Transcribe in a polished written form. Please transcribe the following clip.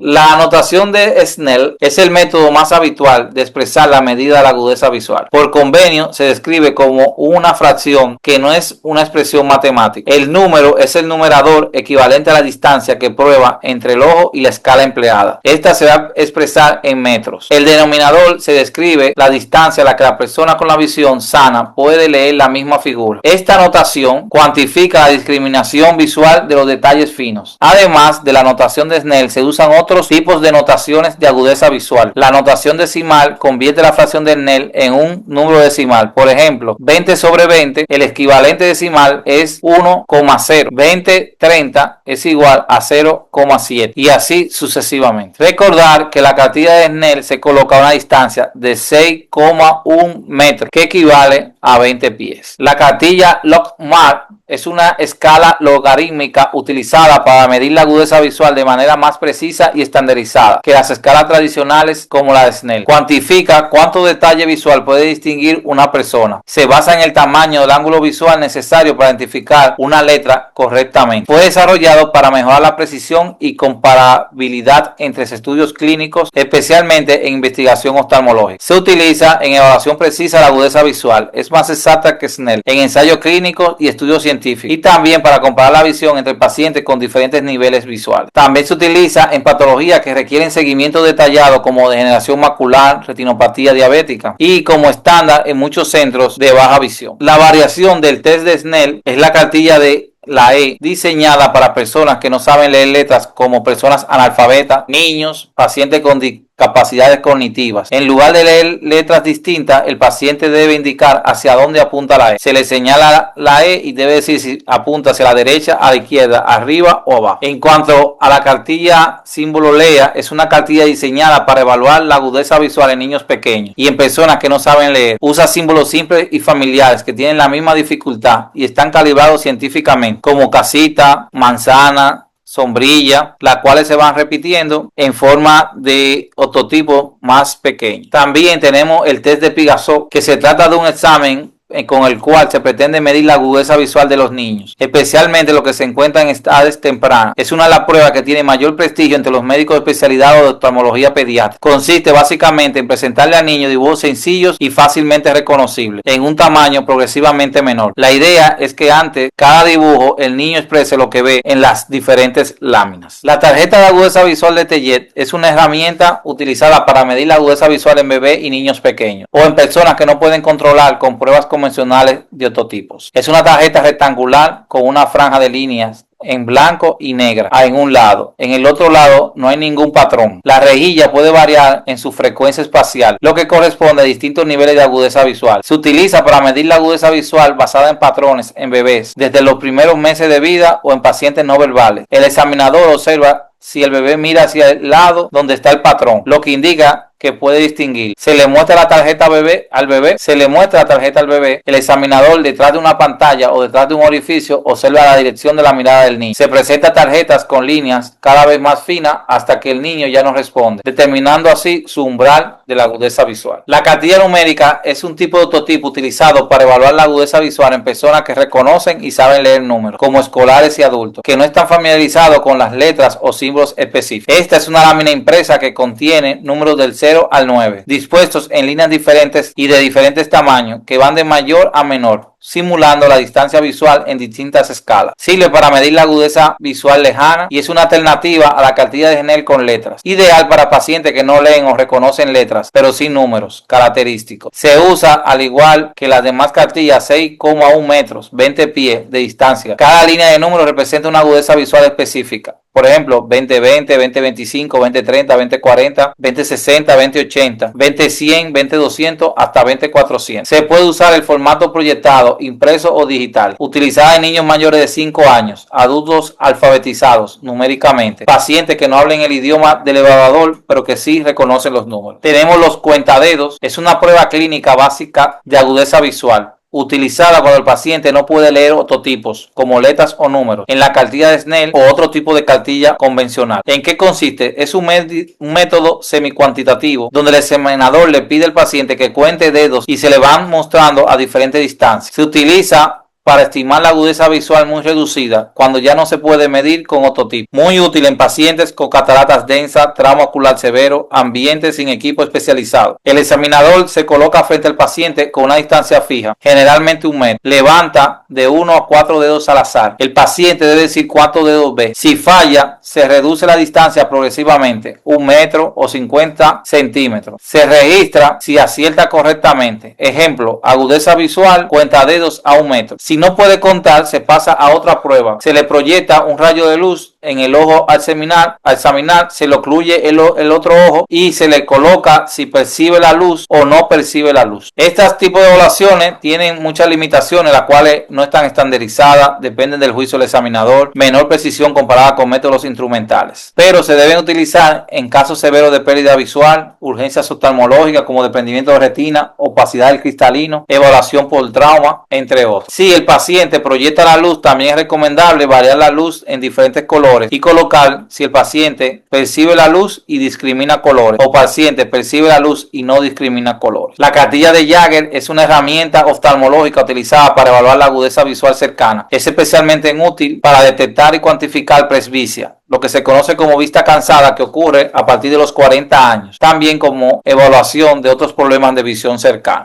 La anotación de Snell es el método más habitual de expresar la medida de la agudeza visual. Por convenio, se describe como una fracción que no es una expresión matemática. El número es el numerador equivalente a la distancia que prueba entre el ojo y la escala empleada. Esta se va a expresar en metros. El denominador se describe la distancia a la que la persona con la visión sana puede leer la misma figura. Esta anotación cuantifica la discriminación visual de los detalles finos. Además de la anotación de Snell, se usan otros tipos de notaciones de agudeza visual. La notación decimal convierte la fracción de Snell en un número decimal. Por ejemplo, 20 sobre 20, el equivalente decimal es 1,0. 20/30 es igual a 0,7 y así sucesivamente. Recordar que la cartilla de Snell se coloca a una distancia de 6,1 metros, que equivale a 20 pies. La cartilla Logmark es una escala logarítmica utilizada para medir la agudeza visual de manera más precisa y estandarizada que las escalas tradicionales como la de Snell. Cuantifica cuánto detalle visual puede distinguir una persona. Se basa en el tamaño del ángulo visual necesario para identificar una letra correctamente. Fue desarrollado para mejorar la precisión y comparabilidad entre estudios clínicos, especialmente en investigación oftalmológica. Se utiliza en evaluación precisa de la agudeza visual. Es más exacta que Snell en ensayos clínicos y estudios científicos, y también para comparar la visión entre pacientes con diferentes niveles visuales. También se utiliza en patologías que requieren seguimiento detallado como degeneración macular, retinopatía diabética y como estándar en muchos centros de baja visión. La variación del test de Snell es la cartilla de la E, diseñada para personas que no saben leer letras como personas analfabetas, niños, pacientes con capacidades cognitivas. En lugar de leer letras distintas, el paciente debe indicar hacia dónde apunta la E. Se le señala la E y debe decir si apunta hacia la derecha, a la izquierda, arriba o abajo. En cuanto a la cartilla símbolo LEA, es una cartilla diseñada para evaluar la agudeza visual en niños pequeños y en personas que no saben leer. Usa símbolos simples y familiares que tienen la misma dificultad y están calibrados científicamente, como casita, manzana, sombrilla, las cuales se van repitiendo en forma de ototipo más pequeño. También tenemos el test de Pigasov, que se trata de un examen con el cual se pretende medir la agudeza visual de los niños, especialmente los que se encuentran en edades tempranas. Es una de las pruebas que tiene mayor prestigio entre los médicos de especialidad o de oftalmología pediátrica. Consiste básicamente en presentarle al niño dibujos sencillos y fácilmente reconocibles, en un tamaño progresivamente menor. La idea es que ante cada dibujo el niño exprese lo que ve en las diferentes láminas. La tarjeta de agudeza visual de Tellet es una herramienta utilizada para medir la agudeza visual en bebés y niños pequeños, o en personas que no pueden controlar con pruebas convencionales de ototipos. Es una tarjeta rectangular con una franja de líneas en blanco y negra en un lado. En el otro lado no hay ningún patrón. La rejilla puede variar en su frecuencia espacial, lo que corresponde a distintos niveles de agudeza visual. Se utiliza para medir la agudeza visual basada en patrones en bebés desde los primeros meses de vida o en pacientes no verbales. El examinador observa si el bebé mira hacia el lado donde está el patrón, lo que indica que puede distinguir. Se le muestra la tarjeta al bebé. El examinador, detrás de una pantalla o detrás de un orificio, observa la dirección de la mirada del niño. Se presenta tarjetas con líneas cada vez más finas hasta que el niño ya no responde, determinando así su umbral de la agudeza visual. La cartilla numérica es un tipo de ototipo utilizado para evaluar la agudeza visual en personas que reconocen y saben leer números, como escolares y adultos, que no están familiarizados con las letras o símbolos específicos. Esta es una lámina impresa que contiene números del 0 al 9, dispuestos en líneas diferentes y de diferentes tamaños, que van de mayor a menor, simulando la distancia visual en distintas escalas. Sirve para medir la agudeza visual lejana y es una alternativa a la cartilla de Snell con letras, ideal para pacientes que no leen o reconocen letras, pero sin números característicos. Se usa al igual que las demás cartillas 6,1 metros, 20 pies de distancia. Cada línea de números representa una agudeza visual específica. Por ejemplo, 2020, 2025, 2030, 2040, 2060, 2080, 2100, 2200 hasta 2400. Se puede usar el formato proyectado, impreso o digital. Utilizada en niños mayores de 5 años, adultos alfabetizados numéricamente, pacientes que no hablen el idioma del evaluador pero que sí reconocen los números. Tenemos los cuentadedos. Es una prueba clínica básica de agudeza visual, utilizada cuando el paciente no puede leer ototipos como letras o números en la cartilla de Snell o otro tipo de cartilla convencional. ¿En qué consiste? Es un método semicuantitativo donde el examinador le pide al paciente que cuente dedos y se le van mostrando a diferentes distancias. Se utiliza para estimar la agudeza visual muy reducida cuando ya no se puede medir con ototipo. Muy útil en pacientes con cataratas densas, trauma ocular severo, ambientes sin equipo especializado. El examinador se coloca frente al paciente con una distancia fija, generalmente 1 metro. Levanta de 1 a 4 dedos al azar. El paciente debe decir cuántos dedos ve. Si falla, se reduce la distancia progresivamente, 1 metro o 50 centímetros. Se registra si acierta correctamente. Ejemplo, agudeza visual, cuenta dedos a 1 metro. Si no puede contar, se pasa a otra prueba. Se le proyecta un rayo de luz en el ojo al examinar, se le ocluye el otro ojo y se le coloca si percibe la luz o no percibe la luz. Estos tipos de evaluaciones tienen muchas limitaciones, las cuales no están estandarizadas, dependen del juicio del examinador, menor precisión comparada con métodos instrumentales. Pero se deben utilizar en casos severos de pérdida visual, urgencias oftalmológicas como desprendimiento de retina, opacidad del cristalino, evaluación por trauma, entre otros. Si el paciente proyecta la luz, también es recomendable variar la luz en diferentes colores y colocar si el paciente percibe la luz y discrimina colores o paciente percibe la luz y no discrimina colores. La cartilla de Jagger es una herramienta oftalmológica utilizada para evaluar la agudeza visual cercana. Es especialmente útil para detectar y cuantificar presbicia, lo que se conoce como vista cansada, que ocurre a partir de los 40 años, también como evaluación de otros problemas de visión cercana.